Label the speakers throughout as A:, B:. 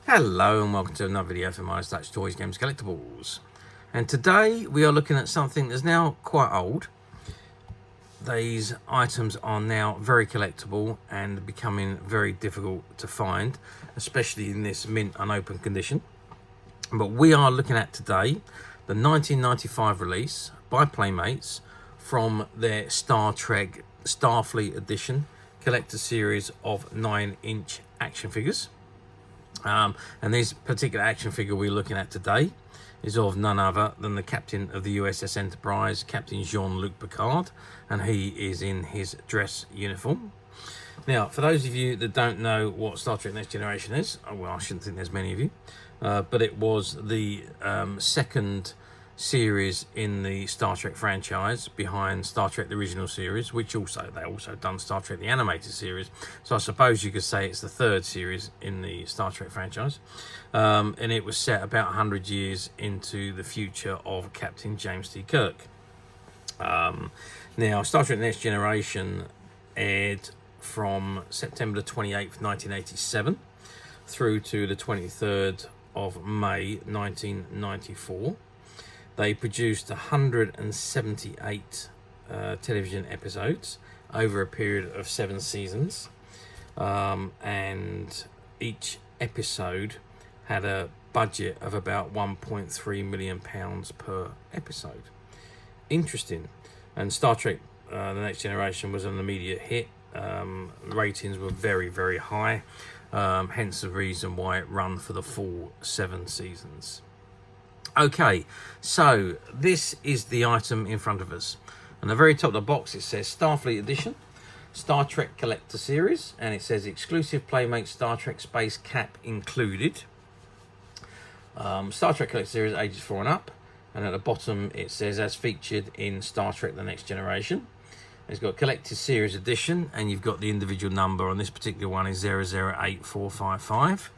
A: Hello and welcome to another video from my Touch Toys Games Collectibles. And today we are looking at something that's now quite old. These items are now very collectible and becoming very difficult to find, especially in this mint unopened condition. But we are looking at today the 1995 release by Playmates from their Star Trek Starfleet Edition collector series of 9-inch action figures. And this particular action figure we're looking at today is of none other than the captain of the USS Enterprise, Captain Jean-Luc Picard, and he is in his dress uniform. Now, for those of you that don't know what Star Trek Next Generation is, well, I shouldn't think there's many of you, but it was the second series in the Star Trek franchise behind Star Trek the original series, which they also done Star Trek the animated series, so I suppose you could say it's the third series in the Star Trek franchise, and it was set about 100 years into the future of Captain James T. Kirk. Now, Star Trek Next Generation aired from September the 28th 1987 through to the 23rd of May 1994. They produced 178 television episodes over a period of 7 seasons, and each episode had a budget of about £1.3 million per episode. Interesting. And Star Trek The Next Generation was an immediate hit. Ratings were very, very high, hence the reason why it ran for the full 7 seasons. Okay, so this is the item in front of us. On the very top of the box it says Starfleet Edition, Star Trek Collector Series, and it says exclusive Playmates Star Trek Space Cap included. Star Trek Collector Series ages 4 and up, and at the bottom it says as featured in Star Trek The Next Generation. It's got Collector Series Edition, and you've got the individual number on this particular one is 008455.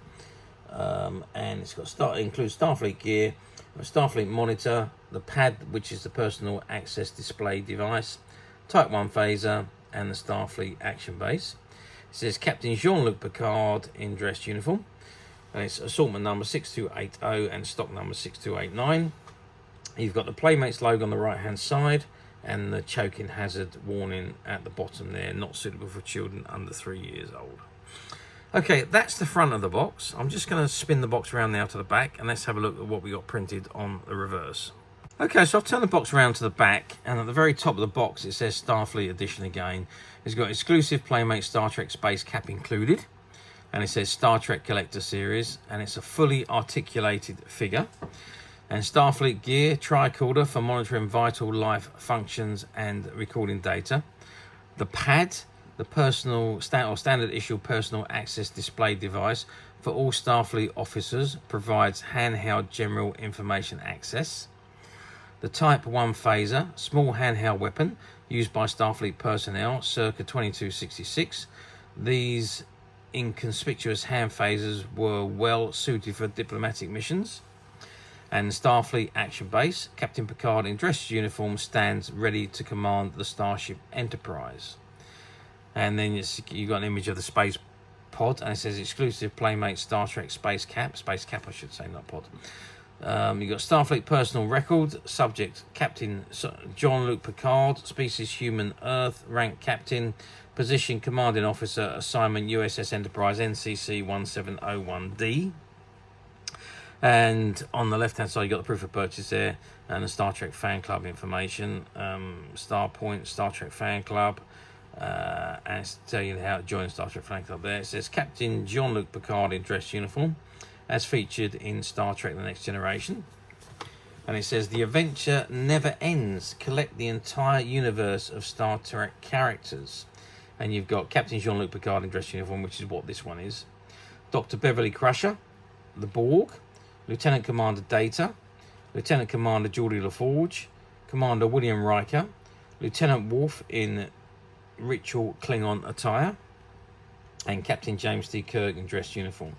A: And it's got includes Starfleet gear, a Starfleet Monitor, the pad, which is the personal access display device, Type 1 phaser, and the Starfleet Action Base. It says Captain Jean-Luc Picard in dress uniform, and it's assortment number 6280 and stock number 6289. You've got the Playmates logo on the right hand side and the choking hazard warning at the bottom there, not suitable for children under 3 years old. Okay, that's the front of the box. I'm just going to spin the box around now to the back, and let's have a look at what we got printed on the reverse. Okay, so I've turned the box around to the back, and at the very top of the box it says Starfleet Edition again. It's got exclusive Playmate Star Trek Space Cap included, and it says Star Trek Collector Series, and it's a fully articulated figure. And Starfleet gear, tricorder for monitoring vital life functions and recording data. The pad, the standard issue personal access display device for all Starfleet officers, provides handheld general information access. The Type 1 phaser, small handheld weapon used by Starfleet personnel circa 2266. These inconspicuous hand phasers were well suited for diplomatic missions. And Starfleet Action Base, Captain Picard in dress uniform stands ready to command the Starship Enterprise. And then you've got an image of the space pod, and it says exclusive Playmate Star Trek Space Cap I should say, not pod. You've got Starfleet personal record, subject Captain Jean-Luc Picard, species human Earth, rank Captain, position commanding officer, assignment USS Enterprise NCC 1701D. And on the left hand side you've got the proof of purchase there, and the Star Trek fan club information, Star Point Star Trek fan club, and it's tell you how to join Star Trek fan club there. It says Captain Jean-Luc Picard in dress uniform as featured in Star Trek The Next Generation, and it says the adventure never ends, collect the entire universe of Star Trek characters. And you've got Captain Jean-Luc Picard in dress uniform, which is what this one is, Dr. Beverly Crusher, the Borg, Lieutenant Commander Data, Lieutenant Commander Geordi LaForge, Commander William Riker, Lieutenant Worf in ritual Klingon attire, and Captain James T. Kirk in dress uniform.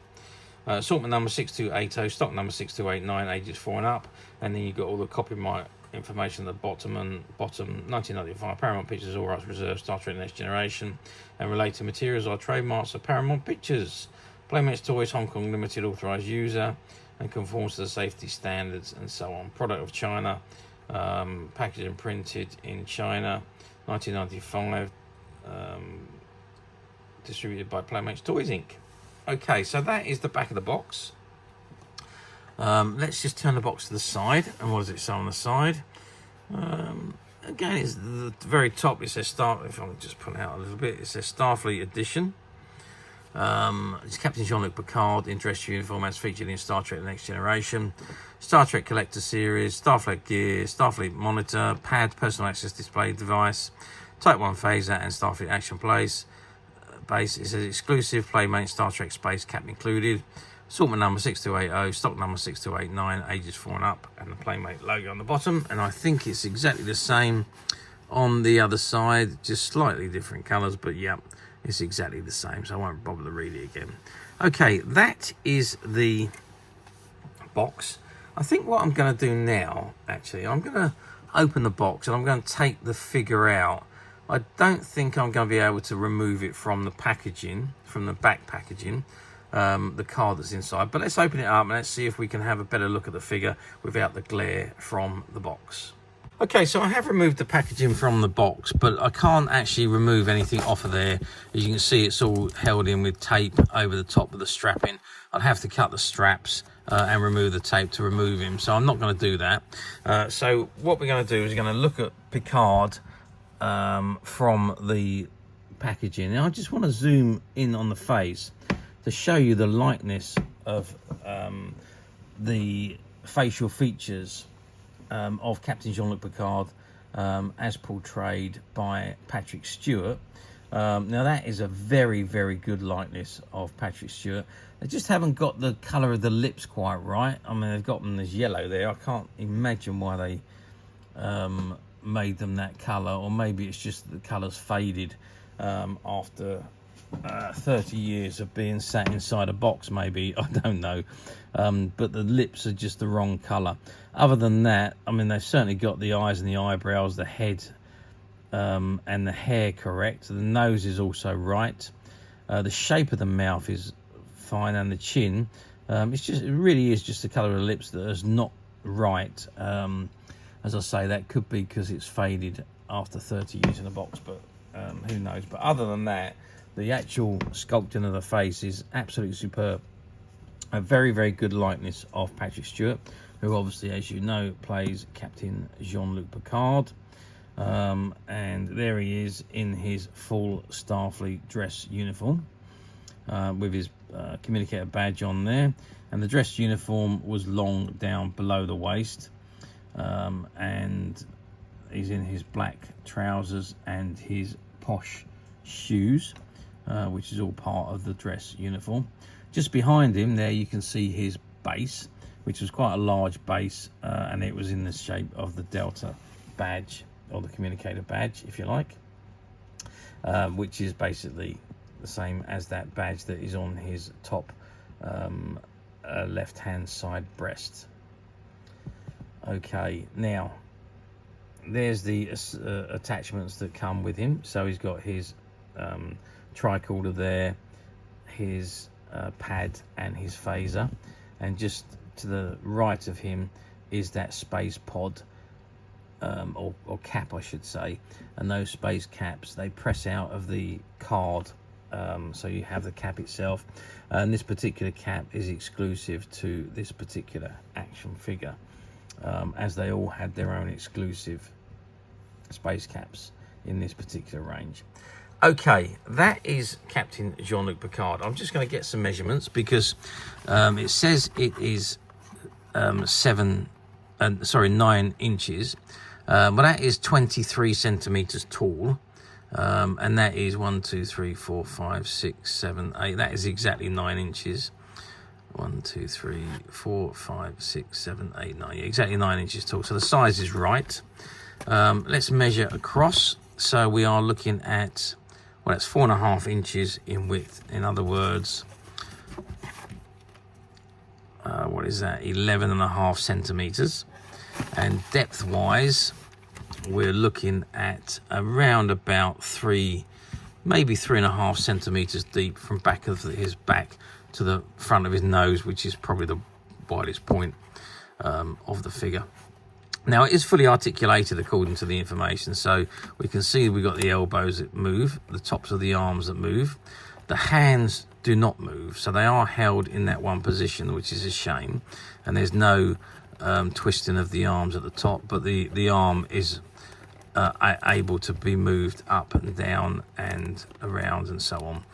A: Assortment number 6280, stock number 6289, ages 4 and up, and then you've got all the copyright information at the bottom 1995 Paramount Pictures, all rights reserved, Star Trek Next Generation, and related materials are trademarks of Paramount Pictures. Playmates Toys, Hong Kong Limited, authorised user, and conforms to the safety standards and so on. Product of China, packaged and printed in China, 1995, distributed by Playmates Toys Inc. Okay, so that is the back of the box. Let's just turn the box to the side. And what does it say on the side? Again, it's the very top. It says if I can just pull it out a little bit, it says Starfleet Edition. It's Captain Jean-Luc Picard in dress uniform as featured in Star Trek The Next Generation, Star Trek Collector Series, Starfleet Gear, Starfleet Monitor, Pad, Personal Access Display Device, Type 1 Phaser, and Starfleet Action Base. It says exclusive Playmate Star Trek Space Cap included. Assortment number 6280, stock number 6289, ages 4 and up, and the Playmate logo on the bottom. And I think it's exactly the same on the other side, just slightly different colours, but yeah, it's exactly the same, so I won't bother to read it again. Okay, that is the box. I think what I'm going to do now, actually, I'm going to open the box and I'm going to take the figure out. I don't think I'm going to be able to remove it from the packaging, from the back packaging, the card that's inside. But let's open it up and let's see if we can have a better look at the figure without the glare from the box. Okay, so I have removed the packaging from the box, but I can't actually remove anything off of there. As you can see, it's all held in with tape over the top of the strapping. I'd have to cut the straps and remove the tape to remove him, so I'm not going to do that. So what we're going to do is we're going to look at Picard from the packaging. And I just want to zoom in on the face to show you the likeness of the facial features of Captain Jean-Luc Picard as portrayed by Patrick Stewart. Now that is a very, very good likeness of Patrick Stewart. They just haven't got the colour of the lips quite right. I mean, they've got them as yellow there. I can't imagine why they made them that colour, or maybe it's just the colour's faded after 30 years of being sat inside a box, maybe. I don't know. But the lips are just the wrong colour. Other than that, I mean, they've certainly got the eyes and the eyebrows, the head and the hair correct. The nose is also right. The shape of the mouth is fine, and the chin. It really is just the colour of the lips that is not right. As I say, that could be because it's faded after 30 years in the box, but who knows. But other than that, the actual sculpting of the face is absolutely superb. A very, very good likeness of Patrick Stewart, who obviously, as you know, plays Captain Jean-Luc Picard. And there he is in his full Starfleet dress uniform with his communicator badge on there. And the dress uniform was long down below the waist. And he's in his black trousers and his posh shoes, which is all part of the dress uniform. Just behind him there you can see his base, which was quite a large base, and it was in the shape of the Delta badge, or the communicator badge if you like, which is basically the same as that badge that is on his top left hand side breast. Okay, now there's the attachments that come with him. So he's got his tricorder there, his pad and his phaser, and just to the right of him is that space pod, or cap I should say, and those space caps, they press out of the card, so you have the cap itself, and this particular cap is exclusive to this particular action figure, as they all had their own exclusive space caps in this particular range. Okay, that is Captain Jean-Luc Picard. I'm just going to get some measurements because it says it is 9 inches, but that is 23 centimeters tall, and that is 1, 2, 3, 4, 5, 6, 7, 8. That is exactly 9 inches. 1, 2, 3, 4, 5, 6, 7, 8, 9. Yeah, exactly 9 inches tall. So the size is right. Let's measure across. So we are looking at, well, it's 4.5 inches in width. In other words, what is that? 11.5 centimeters. And depth-wise, we're looking at around about 3, maybe 3.5 centimeters deep from back of his back to the front of his nose, which is probably the widest point of the figure. Now, it is fully articulated according to the information, so we can see we've got the elbows that move, the tops of the arms that move. The hands do not move, so they are held in that one position, which is a shame. And there's no twisting of the arms at the top, but the arm is able to be moved up and down and around and so on.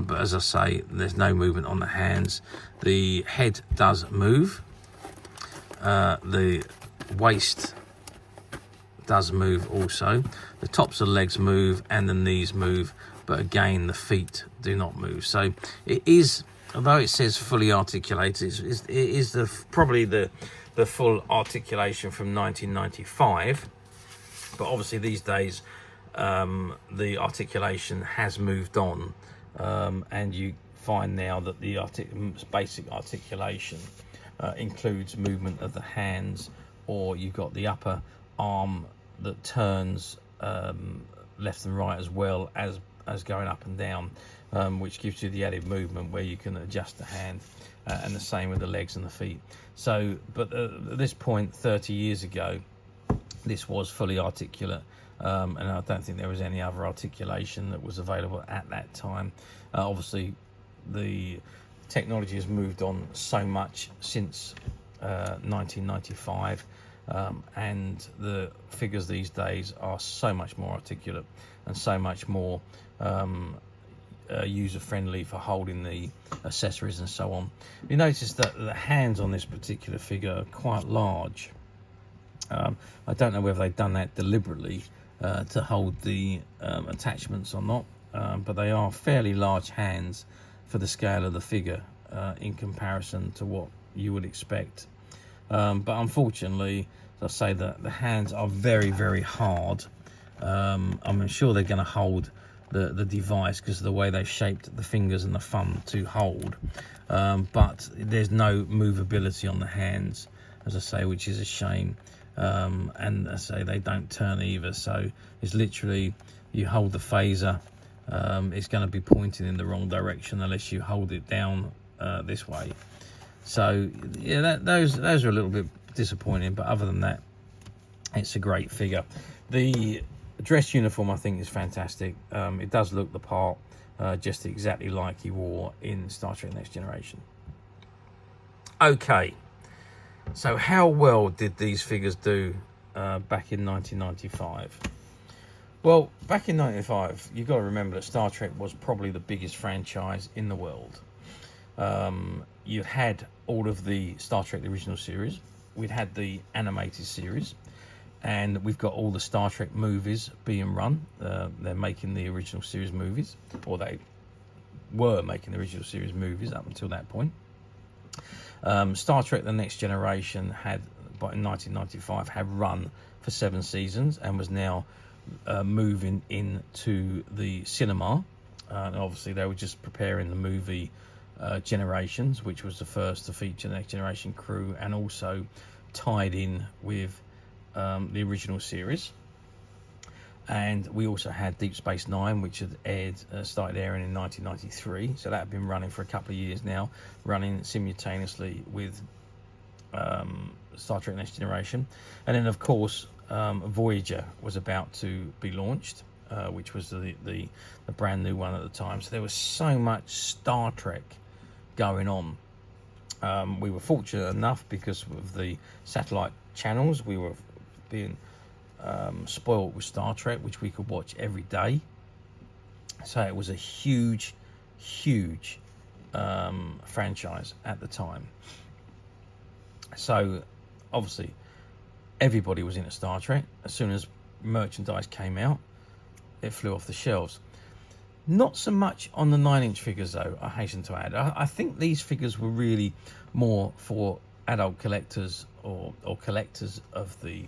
A: But as I say, there's no movement on the hands. The head does move. The waist does move also. The tops of the legs move and the knees move, but again the feet do not move. So it is, although it says fully articulated, it is probably the full articulation from 1995. But obviously these days the articulation has moved on, and you find now that the basic articulation includes movement of the hands, or you've got the upper arm that turns left and right as well as going up and down, which gives you the added movement where you can adjust the hand, and the same with the legs and the feet. So, but at this point, 30 years ago, this was fully articulate, and I don't think there was any other articulation that was available at that time. Obviously, the technology has moved on so much since 1995, and the figures these days are so much more articulate and so much more user-friendly for holding the accessories and so on. You notice that the hands on this particular figure are quite large. I don't know whether they've done that deliberately to hold the attachments or not, but they are fairly large hands for the scale of the figure in comparison to what you would expect. But unfortunately, as I say, the hands are very, very hard. I'm sure they're going to hold the device because of the way they've shaped the fingers and the thumb to hold. But there's no movability on the hands, as I say, which is a shame. And as I say, they don't turn either. So it's literally, you hold the phaser, it's going to be pointing in the wrong direction unless you hold it down this way. So yeah, those are a little bit disappointing, but other than that, it's a great figure. The dress uniform, I think, is fantastic. It does look the part, just exactly like he wore in Star Trek Next Generation. Okay, so how well did these figures do back in 1995? Well, back in 1995, you've got to remember that Star Trek was probably the biggest franchise in the world. You had all of the Star Trek the original series. We'd had the animated series, and we've got all the Star Trek movies being run. They're making the original series movies, or they were making the original series movies up until that point. Star Trek the Next Generation had, but in 1995, had run for 7 seasons and was now moving into the cinema. And obviously they were just preparing the movie Generations, which was the first to feature the Next Generation crew, and also tied in with the original series. And we also had Deep Space Nine, which had started airing in 1993, so that had been running for a couple of years now, running simultaneously with Star Trek Next Generation. And then of course Voyager was about to be launched, which was the brand new one at the time. So there was so much Star Trek going on. We were fortunate enough, because of the satellite channels, we were being spoiled with Star Trek, which we could watch every day. So it was a huge franchise at the time. So obviously everybody was into Star Trek. As soon as merchandise came out, it flew off the shelves. Not so much on the 9-inch figures, though, I hasten to add. I think these figures were really more for adult collectors or collectors of the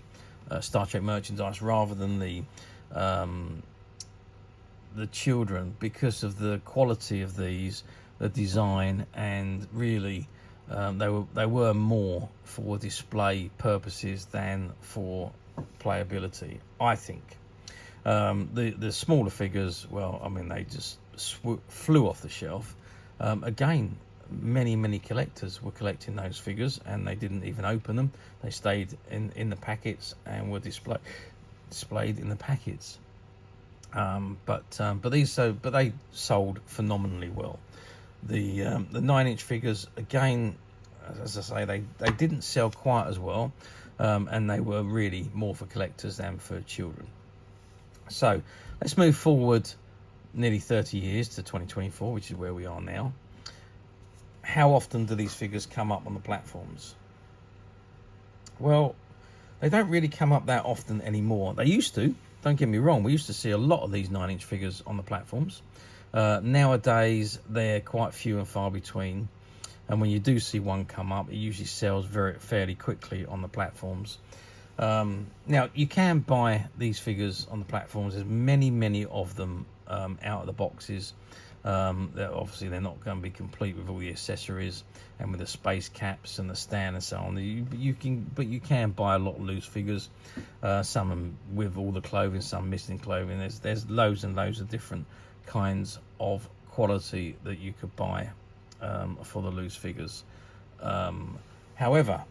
A: Star Trek merchandise, rather than the children, because of the quality of these, the design, and really they were more for display purposes than for playability, I think. The smaller figures, well, I mean, they just flew off the shelf. Again, many collectors were collecting those figures, and they didn't even open them. They stayed in the packets and were displayed in the packets. But they sold phenomenally well. The 9-inch figures, again, as I say, they didn't sell quite as well, and they were really more for collectors than for children. So let's move forward nearly 30 years to 2024, which is where we are now. How often do these figures come up on the platforms? Well, they don't really come up that often anymore. They used to, don't get me wrong, we used to see a lot of these 9-inch figures on the platforms. Nowadays, they're quite few and far between. And when you do see one come up, it usually sells fairly quickly on the platforms. Now, you can buy these figures on the platforms. There's many of them out of the boxes. Obviously, they're not going to be complete with all the accessories and with the space caps and the stand and so on. But you can buy a lot of loose figures. Some with all the clothing, some missing clothing. There's loads and loads of different kinds of quality that you could buy for the loose figures. However,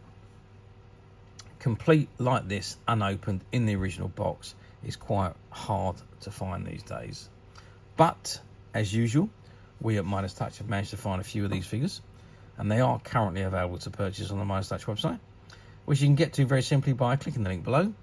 A: complete like this, unopened in the original box, is quite hard to find these days. But as usual, we at Midas Touch have managed to find a few of these figures, and they are currently available to purchase on the Midas Touch website, which you can get to very simply by clicking the link below.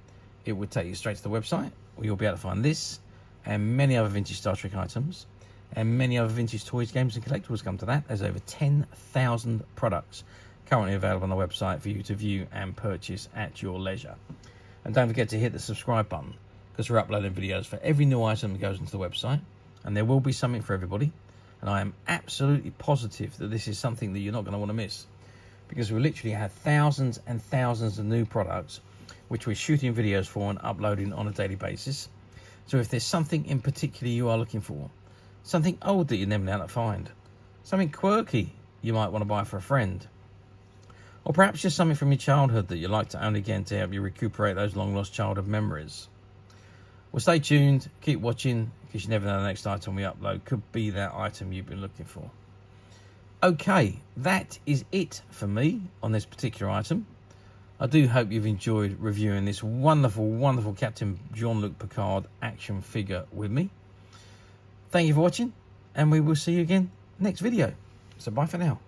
A: It would take you straight to the website, where you'll be able to find this and many other vintage Star Trek items, and many other vintage toys, games and collectibles. Come to that. There's over 10,000 products currently available on the website for you to view and purchase at your leisure. And don't forget to hit the subscribe button, because we're uploading videos for every new item that goes into the website, and there will be something for everybody. And I am absolutely positive that this is something that you're not going to want to miss, because we literally have thousands and thousands of new products which we're shooting videos for and uploading on a daily basis. So if there's something in particular you are looking for, something old that you never know how to find, something quirky you might want to buy for a friend, or perhaps just something from your childhood that you'd like to own again to help you recuperate those long lost childhood memories, well, stay tuned, keep watching, because you never know the next item we upload could be that item you've been looking for. Okay, that is it for me on this particular item. I do hope you've enjoyed reviewing this wonderful Captain Jean-Luc Picard action figure with me. Thank you for watching, and we will see you again next video. So bye for now.